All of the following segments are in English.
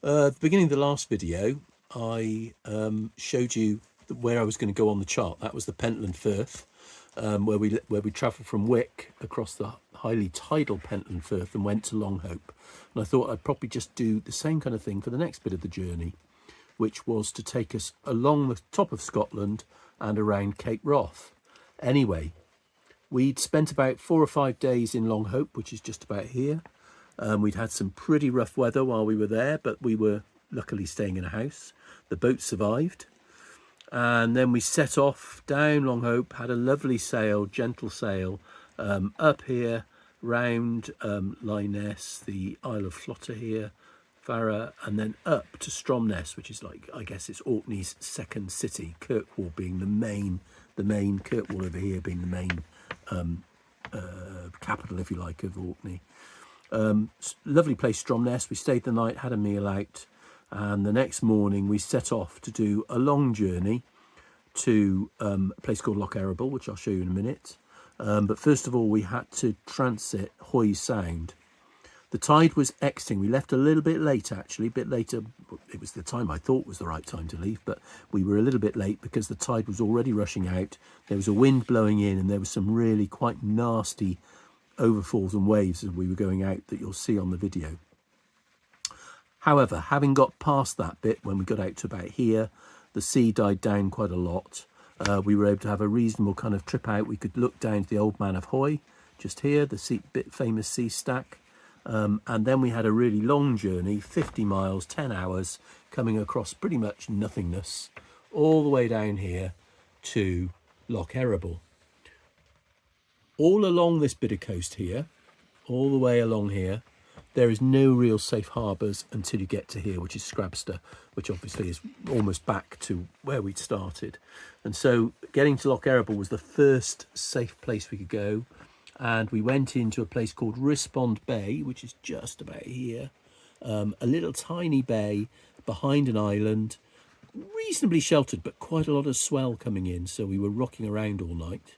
At the beginning of the last video, I showed you where I was going to go on the chart. That was the Pentland Firth, where we travelled from Wick across the highly tidal Pentland Firth and went to Longhope. And I thought I'd probably just do the same kind of thing for the next bit of the journey, which was to take us along the top of Scotland and around Cape Wrath. Anyway, we'd spent about 4 or 5 days in Longhope, which is just about here. We'd had some pretty rough weather while we were there, but we were luckily staying in a house. The boat survived. And then we set off down Longhope, had a lovely sail, gentle sail, up here, round Lyonesse, the Isle of Flotter here, Farra, and then up to Stromness, which is like, I guess it's Orkney's second city, Kirkwall being the main Kirkwall over here being the main capital, if you like, of Orkney. Lovely place, Stromness. We stayed the night, had a meal out, and the next morning we set off to do a long journey to a place called Loch Erible, which I'll show you in a minute. But first of all, we had to transit Hoy Sound. The tide was exiting. We left a little bit late, actually, a bit later. It was the time I thought was the right time to leave, but we were a little bit late because the tide was already rushing out. There was a wind blowing in, and there was some really quite nasty overfalls and waves as we were going out that you'll see on the video. However, having got past that bit, when we got out to about here, the sea died down quite a lot. We were able to have a reasonable kind of trip out. We could look down to the Old Man of Hoy, just here, the famous sea stack. And then we had a really long journey, 50 miles, 10 hours, coming across pretty much nothingness, all the way down here to Loch Erible. All along this bit of coast here, all the way along here, there is no real safe harbours until you get to here, which is Scrabster, which obviously is almost back to where we'd started. And so getting to Loch Erible was the first safe place we could go. And we went into a place called Rispond Bay, which is just about here. A little tiny bay behind an island, reasonably sheltered, but quite a lot of swell coming in. So we were rocking around all night.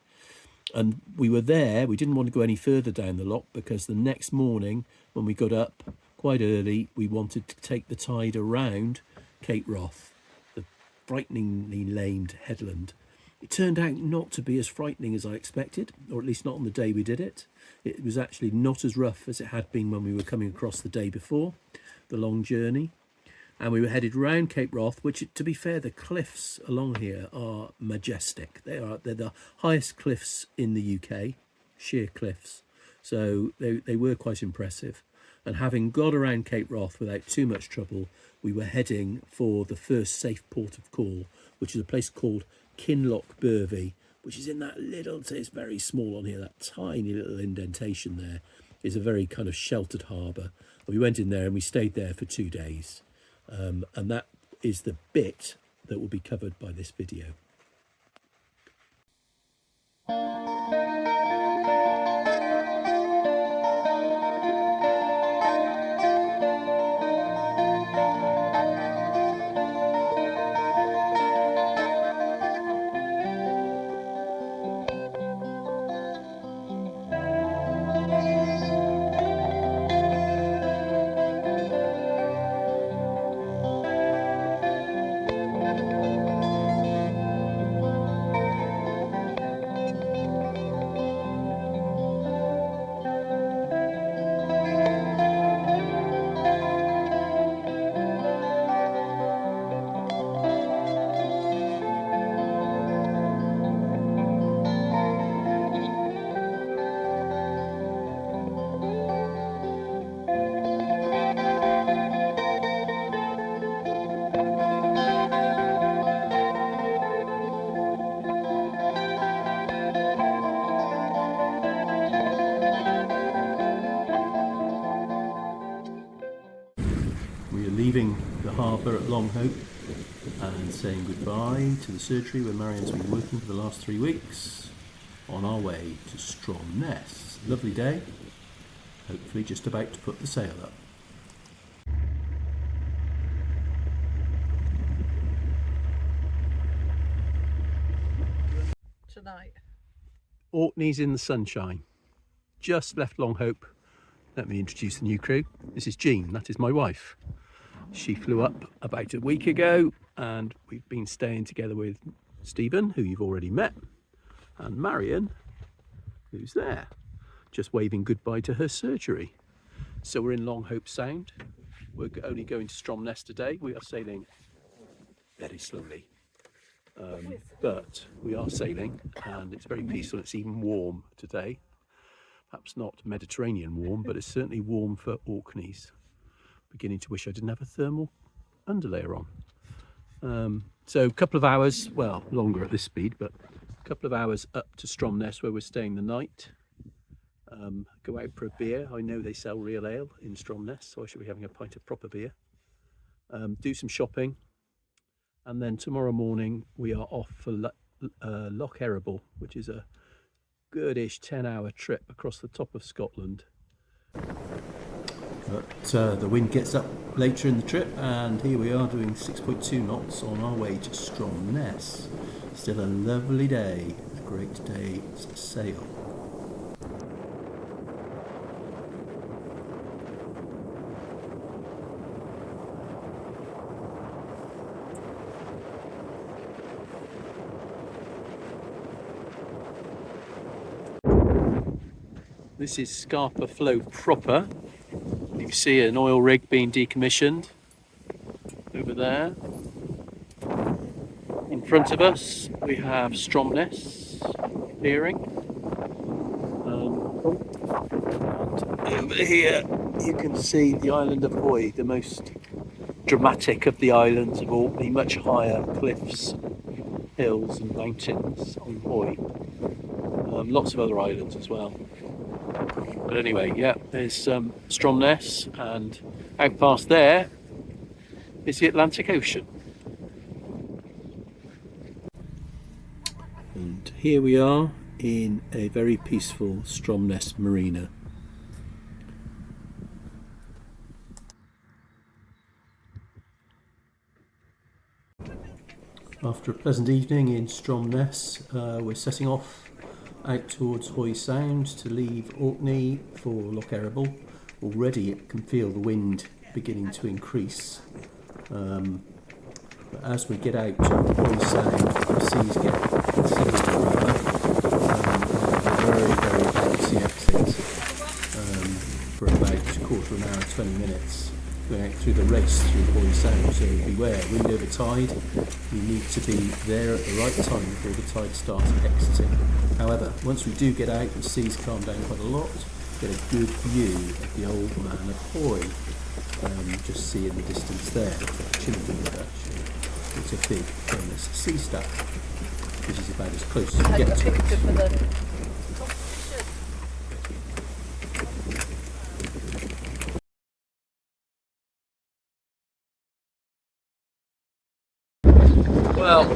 And we were there, we didn't want to go any further down the loch because the next morning when we got up quite early, we wanted to take the tide around Cape Wrath, the frighteningly named headland. It turned out not to be as frightening as I expected, or at least not on the day we did it. It was actually not as rough as it had been when we were coming across the day before, the long journey. And we were headed round Cape Wrath, which, to be fair, the cliffs along here are majestic. They're the highest cliffs in the UK, sheer cliffs. So they were quite impressive. And having got around Cape Wrath without too much trouble, we were heading for the first safe port of call, which is a place called Kinlochbervie, which is in that little, it's very small on here, that tiny little indentation there is a very kind of sheltered harbour. We went in there and we stayed there for 2 days. And that is the bit that will be covered by this video. We are leaving the harbour at Longhope and saying goodbye to the surgery where Marion's been working for the last 3 weeks, on our way to Stromness. Lovely day, hopefully just about to put the sail up. Tonight. Orkney's in the sunshine. Just left Longhope. Let me introduce the new crew. This is Jean, that is my wife. She flew up about a week ago, and we've been staying together with Stephen, who you've already met, and Marion, who's there, just waving goodbye to her surgery. So we're in Long Hope Sound. We're only going to Stromness today. We are sailing very slowly, but we are sailing, and it's very peaceful. It's even warm today. Perhaps not Mediterranean warm, but it's certainly warm for Orkneys. Beginning to wish I didn't have a thermal underlayer on. So a couple of hours, well, longer at this speed, but a couple of hours up to Stromness, where we're staying the night. Go out for a beer. I know they sell real ale in Stromness, so I should be having a pint of proper beer. Do some shopping, and then tomorrow morning we are off for Loch Eriboll, which is a goodish 10-hour trip across the top of Scotland. But the wind gets up later in the trip, and here we are doing 6.2 knots on our way to Stromness. Still a lovely day, a great day's sail. This is Scarpa Flow proper. You can see an oil rig being decommissioned over there. In front of us we have Stromness appearing. And over here you can see the island of Hoy, the most dramatic of the islands of Orkney, much higher cliffs, hills and mountains on Hoy. Lots of other islands as well. But anyway, yeah, there's Stromness, and out past there is the Atlantic Ocean. And here we are in a very peaceful Stromness marina. After a pleasant evening in Stromness, we're setting off out towards Hoy Sound to leave Orkney for Loch Eriboll. Already it can feel the wind beginning to increase. But as we get out to Hoy Sound, the seas get rougher. A very, very bouncy exit for about a quarter of an hour, 20 minutes. Going out through the race through Hoy Sound, so beware, wind over tide. You need to be there at the right time before the tide starts exiting. However, once we do get out, the seas calm down quite a lot. Get a good view of the Old Man of Hoy. Just see in the distance there, actually. It's a big famous sea stack, which is about as close as you get to it. Well,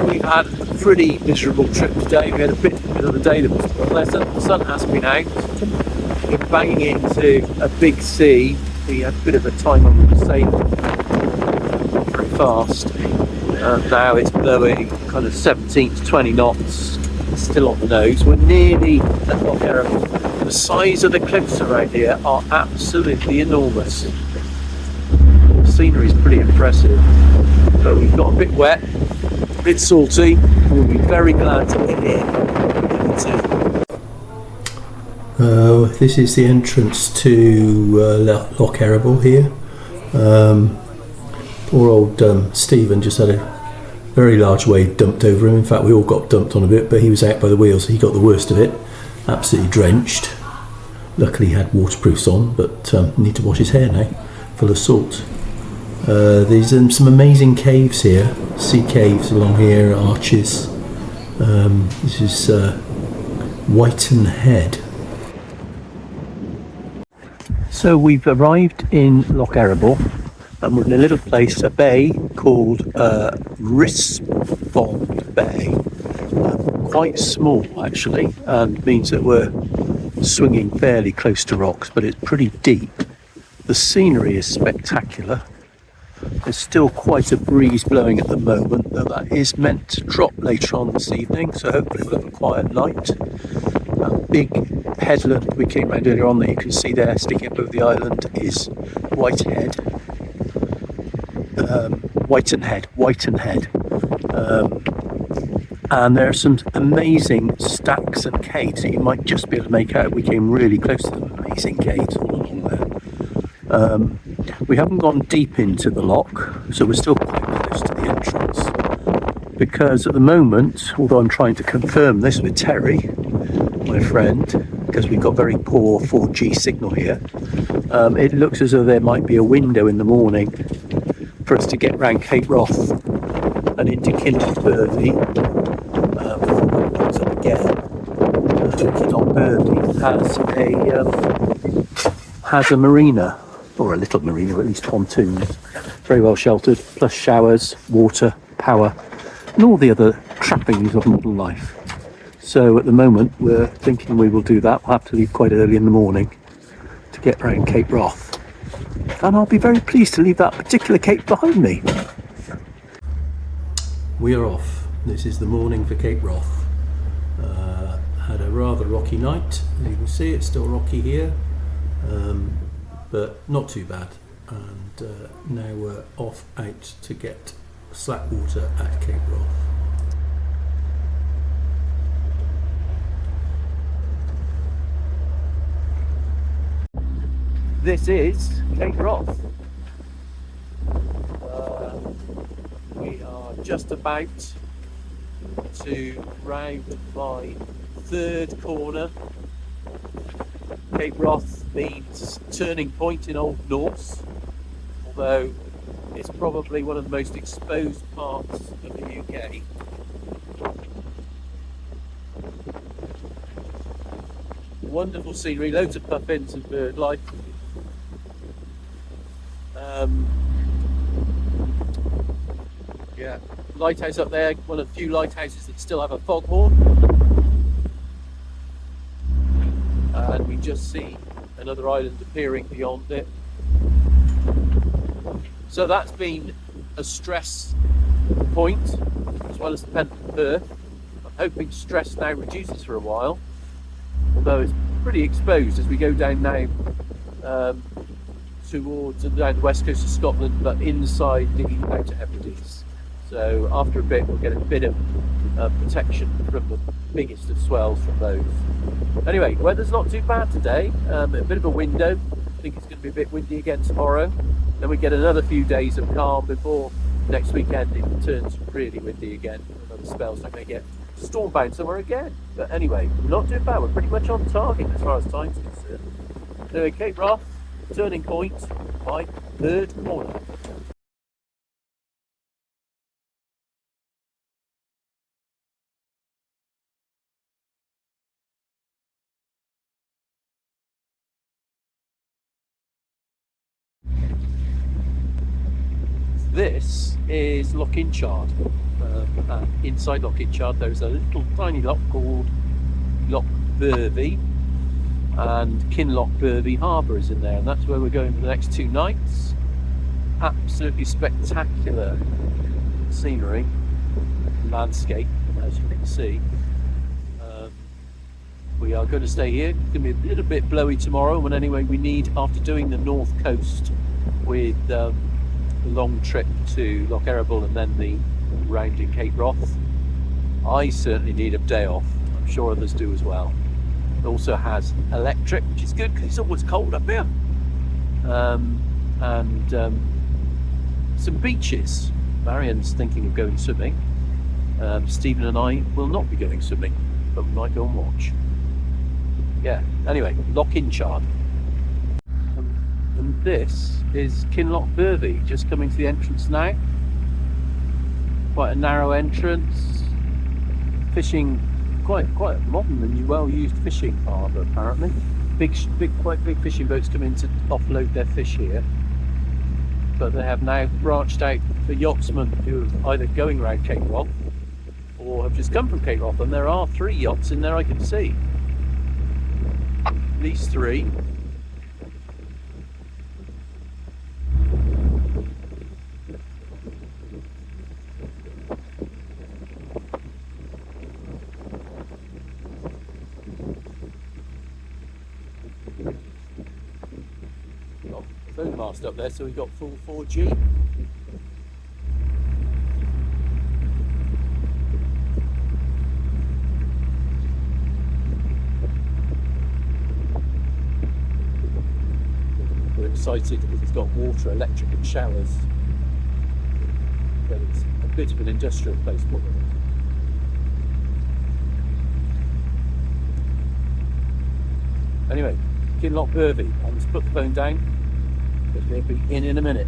we've had a pretty miserable trip today. We had a bit of the day that was pleasant. The sun has been out. We're banging into a big sea. We had a bit of a time when we were sailing very fast. And now it's blowing kind of 17 to 20 knots. It's still on the nose. We're nearly at Loch Eriboll. The size of the cliffs around here are absolutely enormous. The scenery is pretty impressive. But we've got a bit wet, a bit salty, and we'll be very glad to get in. This is the entrance to Loch Eriboll here. Poor old Stephen just had a very large wave dumped over him. In fact, we all got dumped on a bit, but he was out by the wheel, so he got the worst of it. Absolutely drenched. Luckily he had waterproofs on, but need to wash his hair now, full of salt. There's some amazing caves here, sea caves along here, arches. This is Whiten Head. So we've arrived in Loch Eriboll, and we're in a little place, a bay called Risbond Bay. Quite small actually, and means that we're swinging fairly close to rocks, but it's pretty deep. The scenery is spectacular. There's still quite a breeze blowing at the moment, though that is meant to drop later on this evening, so hopefully we'll have a quiet night. That big headland we came around earlier on that you can see there sticking up over the island is Whitehead. Whitenhead. And there are some amazing stacks and cades that you might just be able to make out. We came really close to them, amazing cades all along there. We haven't gone deep into the loch, so we're still quite close to the entrance. Because at the moment, although I'm trying to confirm this with Terry, my friend, because we've got very poor 4G signal here, it looks as though there might be a window in the morning for us to get round Cape Wrath and into Kinlochbervie. Up again. Kinlochbervie has a marina, or a little marina, or at least pontoons, very well sheltered, plus showers, water, power, and all the other trappings of modern life. So at the moment we're thinking we will do that. We'll have to leave quite early in the morning to get around Cape Wrath, and I'll be very pleased to leave that particular cape behind me. We are off. This is the morning for Cape Wrath. Had a rather rocky night, as you can see. It's still rocky here, but not too bad, and now we're off out to get slack water at Cape Wrath. This is Cape Wrath. We are just about to round my third corner. Cape Wrath means turning point in Old Norse, although it's probably one of the most exposed parts of the UK. Wonderful scenery, loads of puffins and bird life. Yeah, lighthouse up there, one of the few lighthouses that still have a foghorn. And we just see another island appearing beyond it. So that's been a stress point, as well as the Pentland Firth. I'm hoping stress now reduces for a while, although it's pretty exposed as we go down now towards and down the west coast of Scotland, but inside the Outer Hebrides. So after a bit we'll get a bit of protection from the biggest of swells from those. Anyway, weather's not too bad today, a bit of a window. I think it's going to be a bit windy again tomorrow. Then we get another few days of calm before next weekend it turns really windy again for another spell, so I may get storm-bound somewhere again. But anyway, we're not too bad, we're pretty much on target as far as time's concerned. Anyway, Cape Wrath, turning point, my third corner. This is Loch Inchard, and inside Loch Inchard there's a little tiny loch called Kinlochbervie, and Kinlochbervie Harbour is in there, and that's where we're going for the next 2 nights. Absolutely spectacular scenery, landscape, as you can see. We are going to stay here. It's going to be a little bit blowy tomorrow, but anyway we need, after doing the north coast with the long trip to Loch Erebor and then the round in Cape Wrath, I certainly need a day off. I'm sure others do as well. It also has electric, which is good because it's always cold up here, and some beaches. Marion's thinking of going swimming. Stephen and I will not be going swimming, but we might go and watch. Yeah, anyway, Loch Inchard. And this is Kinlochbervie, just coming to the entrance now. Quite a narrow entrance. Fishing, quite a modern and well-used fishing harbour apparently. Quite big fishing boats come in to offload their fish here. But they have now branched out for yachtsmen who are either going around Cape Wrath or have just come from Cape Wrath, and there are 3 yachts in there I can see. At least 3. Got the phone mast up there, so we've got full 4G. excited because it's got water, electric and showers. But it's a bit of an industrial place. Anyway, Kinlochbervie. I must put the phone down, but they'll be in a minute.